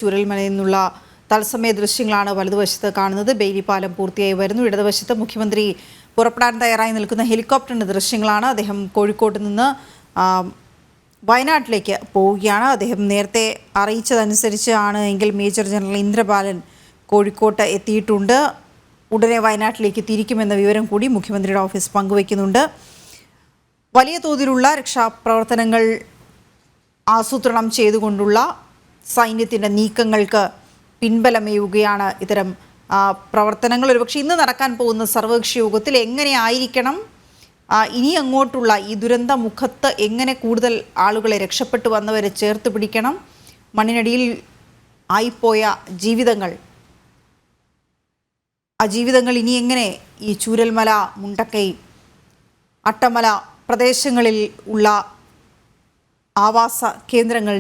ചൂരൽമലയിൽ നിന്നുള്ള തത്സമയ ദൃശ്യങ്ങളാണ് വലതുവശത്ത് കാണുന്നത്. ബെയിലി പാലം പൂർത്തിയായി വരുന്നു. ഇടതുവശത്ത് മുഖ്യമന്ത്രി പുറപ്പെടാൻ തയ്യാറായി നിൽക്കുന്ന ഹെലികോപ്റ്ററിന്റെ ദൃശ്യങ്ങളാണ്. അദ്ദേഹം കോഴിക്കോട്ട് നിന്ന് വയനാട്ടിലേക്ക് പോവുകയാണ്. അദ്ദേഹം നേരത്തെ അറിയിച്ചതനുസരിച്ച് ആണ് എങ്കിൽ മേജർ ജനറൽ ഇന്ദ്രബാലൻ കോഴിക്കോട്ട് എത്തിയിട്ടുണ്ട്. ഉടനെ വയനാട്ടിലേക്ക് തിരിക്കുമെന്ന വിവരം കൂടി മുഖ്യമന്ത്രിയുടെ ഓഫീസ് പങ്കുവയ്ക്കുന്നുണ്ട്. വലിയ തോതിലുള്ള രക്ഷാപ്രവർത്തനങ്ങൾ ആസൂത്രണം ചെയ്തുകൊണ്ടുള്ള സൈന്യത്തിൻ്റെ നീക്കങ്ങൾക്ക് പിൻബലമേയുകയാണ് ഇത്തരം പ്രവർത്തനങ്ങൾ. ഒരുപക്ഷെ ഇന്ന് നടക്കാൻ പോകുന്ന സർവകക്ഷി യോഗത്തിൽ എങ്ങനെയായിരിക്കണം ഇനി അങ്ങോട്ടുള്ള ഈ ദുരന്ത മുഖത്ത് എങ്ങനെ കൂടുതൽ ആളുകളെ രക്ഷപ്പെട്ടു വന്നവരെ ചേർത്ത് പിടിക്കണം, മണ്ണിനടിയിൽ ആയിപ്പോയ ജീവിതങ്ങൾ, ആ ജീവിതങ്ങൾ ഇനി എങ്ങനെ ഈ ചൂരൽമല, മുണ്ടക്കൈ, അട്ടമല പ്രദേശങ്ങളിൽ ഉള്ള ആവാസ കേന്ദ്രങ്ങൾ,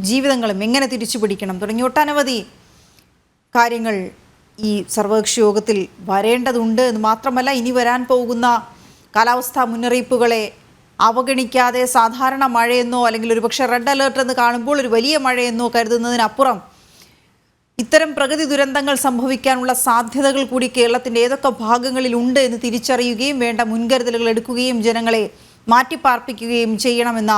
ജീവിതങ്ങളും എങ്ങനെ തിരിച്ചു പിടിക്കണം തുടങ്ങിയ ഒട്ടനവധി കാര്യങ്ങൾ ഈ സർവകക്ഷി യോഗത്തിൽ വരേണ്ടതുണ്ട് എന്ന് മാത്രമല്ല, ഇനി വരാൻ പോകുന്ന കാലാവസ്ഥാ മുന്നറിയിപ്പുകളെ അവഗണിക്കാതെ സാധാരണ മഴയെന്നോ അല്ലെങ്കിൽ ഒരുപക്ഷെ റെഡ് അലേർട്ട് എന്ന് കാണുമ്പോൾ ഒരു വലിയ മഴയെന്നോ കരുതുന്നതിനപ്പുറം ഇത്തരം പ്രകൃതി ദുരന്തങ്ങൾ സംഭവിക്കാനുള്ള സാധ്യതകൾ കൂടി കേരളത്തിൻ്റെ ഏതൊക്കെ ഭാഗങ്ങളിലുണ്ട് എന്ന് തിരിച്ചറിയുകയും വേണ്ട മുൻകരുതലുകൾ എടുക്കുകയും ജനങ്ങളെ മാറ്റിപ്പാർപ്പിക്കുകയും ചെയ്യണമെന്ന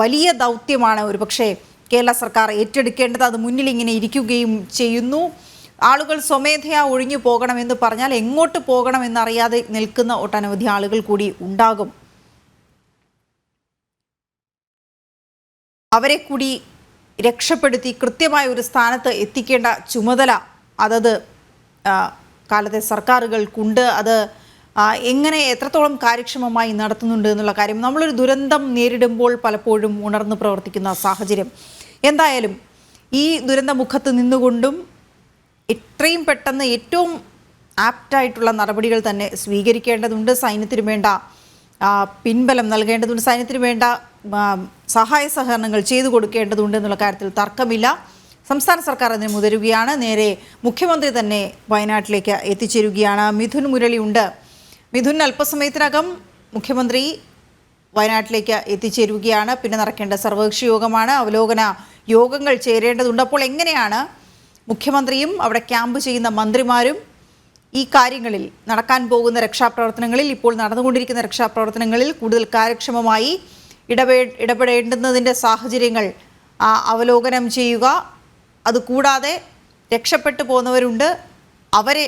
വലിയ ദൗത്യമാണ് ഒരുപക്ഷെ കേരള സർക്കാർ ഏറ്റെടുക്കേണ്ടത്. അത് മുന്നിൽ ഇങ്ങനെ ഇരിക്കുകയും ചെയ്യുന്നു. ആളുകൾ സ്വമേധയാ ഒഴിഞ്ഞു പോകണമെന്ന് പറഞ്ഞാൽ എങ്ങോട്ട് പോകണമെന്നറിയാതെ നിൽക്കുന്ന ഒട്ടനവധി ആളുകൾ കൂടി ഉണ്ടാകും. അവരെ കൂടി രക്ഷപ്പെടുത്തി കൃത്യമായ ഒരു സ്ഥാനത്ത് എത്തിക്കേണ്ട ചുമതല അതത് കാലത്തെ സർക്കാരുകൾക്കുണ്ട്. അത് എങ്ങനെ എത്രത്തോളം കാര്യക്ഷമമായി നടത്തുന്നുണ്ട് എന്നുള്ള കാര്യം, നമ്മളൊരു ദുരന്തം നേരിടുമ്പോൾ പലപ്പോഴും ഉണർന്നു പ്രവർത്തിക്കുന്ന സാഹചര്യം. എന്തായാലും ഈ ദുരന്തമുഖത്ത് നിന്നുകൊണ്ടും എത്രയും പെട്ടെന്ന് ഏറ്റവും ആപ്റ്റായിട്ടുള്ള നടപടികൾ തന്നെ സ്വീകരിക്കേണ്ടതുണ്ട്. സൈന്യത്തിന് വേണ്ട പിൻബലം നൽകേണ്ടതുണ്ട്. സൈന്യത്തിന് വേണ്ട സഹായ സഹകരണങ്ങൾ ചെയ്തു കൊടുക്കേണ്ടതുണ്ട് എന്നുള്ള കാര്യത്തിൽ തർക്കമില്ല. സംസ്ഥാന സർക്കാർ അതിന് മുതിരുകയാണ്. നേരെ മുഖ്യമന്ത്രി തന്നെ വയനാട്ടിലേക്ക് എത്തിച്ചേരുകയാണ്. മിഥുൻ മുരളി ഉണ്ട്. മിഥുൻ, അല്പസമയത്തിനകം മുഖ്യമന്ത്രി വയനാട്ടിലേക്ക് എത്തിച്ചേരുകയാണ്. പിന്നെ നടക്കേണ്ട സർവകക്ഷി യോഗമാണ്. അവലോകന യോഗങ്ങൾ ചേരേണ്ടതുണ്ട്. അപ്പോൾ എങ്ങനെയാണ് മുഖ്യമന്ത്രിയും അവിടെ ക്യാമ്പ് ചെയ്യുന്ന മന്ത്രിമാരും ഈ കാര്യങ്ങളിൽ നടക്കാൻ പോകുന്ന രക്ഷാപ്രവർത്തനങ്ങളിൽ, ഇപ്പോൾ നടന്നുകൊണ്ടിരിക്കുന്ന രക്ഷാപ്രവർത്തനങ്ങളിൽ കൂടുതൽ കാര്യക്ഷമമായി ഇടപെടേണ്ടുന്നതിൻ്റെ സാഹചര്യങ്ങൾ അവലോകനം ചെയ്യുക? അതുകൂടാതെ രക്ഷപ്പെട്ടു പോകുന്നവരുണ്ട്, അവരെ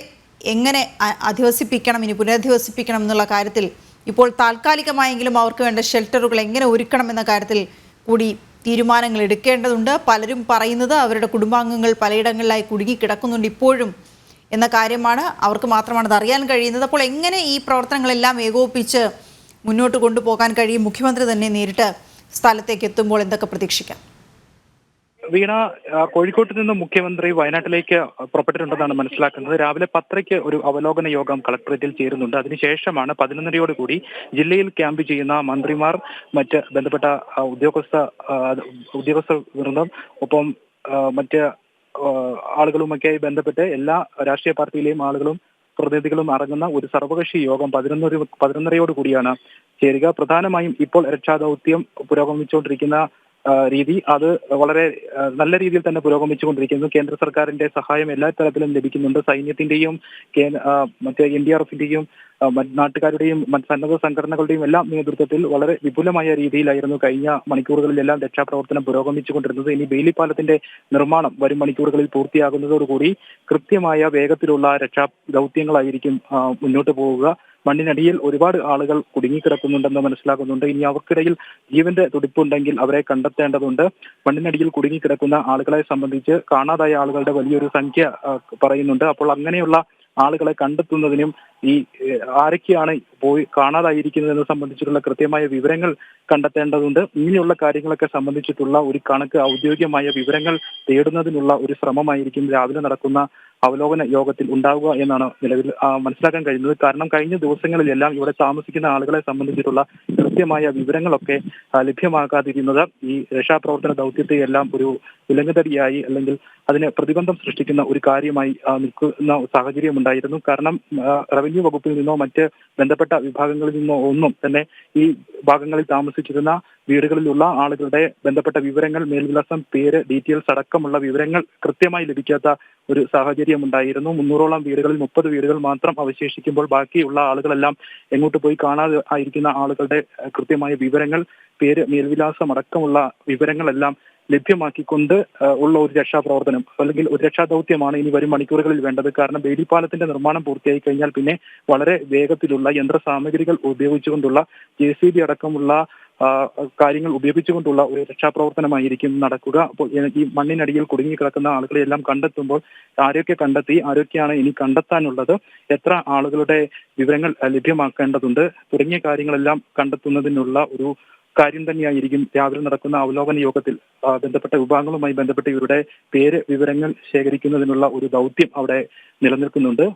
എങ്ങനെ അധിവസിപ്പിക്കണം, ഇനി പുനരധിവസിപ്പിക്കണം എന്നുള്ള കാര്യത്തിൽ ഇപ്പോൾ താൽക്കാലികമായെങ്കിലും അവർക്ക് വേണ്ട ഷെൽട്ടറുകൾ എങ്ങനെ ഒരുക്കണം എന്ന കാര്യത്തിൽ കൂടി തീരുമാനങ്ങൾ എടുക്കേണ്ടതുണ്ട്. പലരും പറയുന്നത് അവരുടെ കുടുംബാംഗങ്ങൾ പലയിടങ്ങളിലായി കുടുങ്ങിക്കിടക്കുന്നുണ്ട് ഇപ്പോഴും എന്ന കാര്യമാണ്. അവർക്ക് മാത്രമാണ് അത് അറിയാൻ കഴിയുന്നത്. അപ്പോൾ എങ്ങനെ ഈ പ്രവർത്തനങ്ങളെല്ലാം ഏകോപിപ്പിച്ച് മുന്നോട്ട് കൊണ്ടുപോകാൻ കഴിയും? മുഖ്യമന്ത്രി തന്നെ നേരിട്ട് സ്ഥലത്തേക്ക് എത്തുമ്പോൾ എന്തൊക്കെ പ്രതീക്ഷിക്കാം? വീണ, കോഴിക്കോട്ട് നിന്ന് മുഖ്യമന്ത്രി വയനാട്ടിലേക്ക് പുറപ്പെട്ടിട്ടുണ്ടെന്നാണ് മനസ്സിലാക്കുന്നത്. രാവിലെ 10:00 ഒരു അവലോകന യോഗം കളക്ടറേറ്റിൽ ചേരുന്നുണ്ട്. അതിനുശേഷമാണ് 11:30 ജില്ലയിൽ ക്യാമ്പ് ചെയ്യുന്ന മന്ത്രിമാർ, മറ്റ് ബന്ധപ്പെട്ട ഉദ്യോഗസ്ഥ വൃന്ദം, ഒപ്പം മറ്റ് ആളുകളുമൊക്കെയായി ബന്ധപ്പെട്ട് എല്ലാ രാഷ്ട്രീയ പാർട്ടിയിലെയും ആളുകളും പ്രതിനിധികളും അടങ്ങുന്ന ഒരു സർവകക്ഷി യോഗം 11:30 ചേരുക. പ്രധാനമായും ഇപ്പോൾ രക്ഷാദൗത്യം പുരോഗമിച്ചുകൊണ്ടിരിക്കുന്ന രീതി അത് വളരെ നല്ല രീതിയിൽ തന്നെ പുരോഗമിച്ചുകൊണ്ടിരിക്കുന്നു. കേന്ദ്ര സർക്കാരിന്റെ സഹായം എല്ലാ തരത്തിലും ലഭിക്കുന്നുണ്ട്. സൈന്യത്തിന്റെയും മറ്റേ NDRFന്റെയും നാട്ടുകാരുടെയും സന്നദ്ധ സംഘടനകളുടെയും എല്ലാം നേതൃത്വത്തിൽ വളരെ വിപുലമായ രീതിയിലായിരുന്നു കഴിഞ്ഞ മണിക്കൂറുകളിലെല്ലാം രക്ഷാപ്രവർത്തനം പുരോഗമിച്ചുകൊണ്ടിരുന്നത്. ഇനി ബെയിലി പാലത്തിന്റെ നിർമ്മാണം വരും മണിക്കൂറുകളിൽ പൂർത്തിയാകുന്നതോടുകൂടി കൃത്യമായ വേഗത്തിലുള്ള രക്ഷാ ദൗത്യങ്ങളായിരിക്കും മുന്നോട്ട് പോവുക. മണ്ണിനടിയിൽ ഒരുപാട് ആളുകൾ കുടുങ്ങിക്കിടക്കുന്നുണ്ടെന്ന് മനസ്സിലാക്കുന്നുണ്ട്. ഇനി അവർക്കിടയിൽ ജീവന്റെ തുടിപ്പുണ്ടെങ്കിൽ അവരെ കണ്ടെത്തേണ്ടതുണ്ട്. മണ്ണിനടിയിൽ കുടുങ്ങിക്കിടക്കുന്ന ആളുകളെ സംബന്ധിച്ച് കാണാതായ ആളുകളുടെ വലിയൊരു സംഖ്യ പറയുന്നുണ്ട്. അപ്പോൾ അങ്ങനെയുള്ള ആളുകളെ കണ്ടെത്തുന്നതിനും ഈ ആരൊക്കെയാണ് പോയി കാണാതായിരിക്കുന്നതെന്ന് സംബന്ധിച്ചിട്ടുള്ള കൃത്യമായ വിവരങ്ങൾ കണ്ടെത്തേണ്ടതുണ്ട്. ഇങ്ങനെയുള്ള കാര്യങ്ങളൊക്കെ സംബന്ധിച്ചിട്ടുള്ള ഒരു കണക്ക്, ഔദ്യോഗികമായ വിവരങ്ങൾ തേടുന്നതിനുള്ള ഒരു ശ്രമമായിരിക്കും രാവിലെ നടക്കുന്ന അവലോകന യോഗത്തിൽ ഉണ്ടാവുക എന്നാണ് നിലവിൽ മനസ്സിലാക്കാൻ കഴിയുന്നത്. കാരണം കഴിഞ്ഞ ദിവസങ്ങളിലെല്ലാം ഇവിടെ താമസിക്കുന്ന ആളുകളെ സംബന്ധിച്ചിട്ടുള്ള കൃത്യമായ വിവരങ്ങളൊക്കെ ലഭ്യമാക്കാതിരുന്നത് ഈ രക്ഷാപ്രവർത്തന ദൗത്യത്തെയെല്ലാം ഒരു വിലങ്ങുതടിയായി അല്ലെങ്കിൽ അതിന് പ്രതിബന്ധം സൃഷ്ടിക്കുന്ന ഒരു കാര്യമായി നിൽക്കുന്ന സാഹചര്യം ഉണ്ടായിരുന്നു. കാരണം റവന്യൂ വകുപ്പിൽ നിന്നോ മറ്റ് ബന്ധപ്പെട്ട വിഭാഗങ്ങളിൽ നിന്നോ ഒന്നും തന്നെ ഈ ഭാഗങ്ങളിൽ താമസിച്ചിരുന്ന വീടുകളിലുള്ള ആളുകളുടെ ബന്ധപ്പെട്ട വിവരങ്ങൾ, മേൽവിലാസം, പേര്, ഡീറ്റെയിൽസ് അടക്കമുള്ള വിവരങ്ങൾ കൃത്യമായി ലഭിക്കാത്ത ഒരു സാഹചര്യം ഉണ്ടായിരുന്നു. 300ഓളം വീടുകളിൽ 30 വീടുകൾ മാത്രം അവശേഷിക്കുമ്പോൾ ബാക്കിയുള്ള ആളുകളെല്ലാം എങ്ങോട്ട് പോയി കാണാതെ ആയിരിക്കുന്ന ആളുകളുടെ കൃത്യമായ വിവരങ്ങൾ, പേര്, മേൽവിലാസം അടക്കമുള്ള വിവരങ്ങളെല്ലാം ലഭ്യമാക്കിക്കൊണ്ട് ഉള്ള ഒരു രക്ഷാപ്രവർത്തനം അല്ലെങ്കിൽ ഒരു രക്ഷാദൗത്യമാണ് ഇനി വരും മണിക്കൂറുകളിൽ വേണ്ടത്. കാരണം ബേലിപ്പാലത്തിന്റെ നിർമ്മാണം പൂർത്തിയായി കഴിഞ്ഞാൽ പിന്നെ വളരെ വേഗത്തിലുള്ള യന്ത്ര സാമഗ്രികൾ ഉപയോഗിച്ചുകൊണ്ടുള്ള JCB അടക്കമുള്ള കാര്യങ്ങൾ ഉപയോഗിച്ചുകൊണ്ടുള്ള ഒരു രക്ഷാപ്രവർത്തനമായിരിക്കും നടക്കുക. അപ്പോൾ ഈ മണ്ണിനടിയിൽ കുടുങ്ങിക്കിടക്കുന്ന ആളുകളെ എല്ലാം കണ്ടെത്തുമ്പോൾ ആരൊക്കെ കണ്ടെത്തി, ആരൊക്കെയാണ് ഇനി കണ്ടെത്താനുള്ളത്, എത്ര ആളുകളുടെ വിവരങ്ങൾ ലഭ്യമാക്കേണ്ടതുണ്ട് തുടങ്ങിയ കാര്യങ്ങളെല്ലാം കണ്ടെത്തുന്നതിനുള്ള ഒരു കാര്യം തന്നെയായിരിക്കും രാവിലെ നടക്കുന്ന അവലോകന യോഗത്തിൽ ബന്ധപ്പെട്ട വിഭാഗങ്ങളുമായി ബന്ധപ്പെട്ട് ഇവരുടെ പേര്, വിവരങ്ങൾ ശേഖരിക്കുന്നതിനുള്ള ഒരു ദൗത്യം അവിടെ നിലനിൽക്കുന്നുണ്ട്.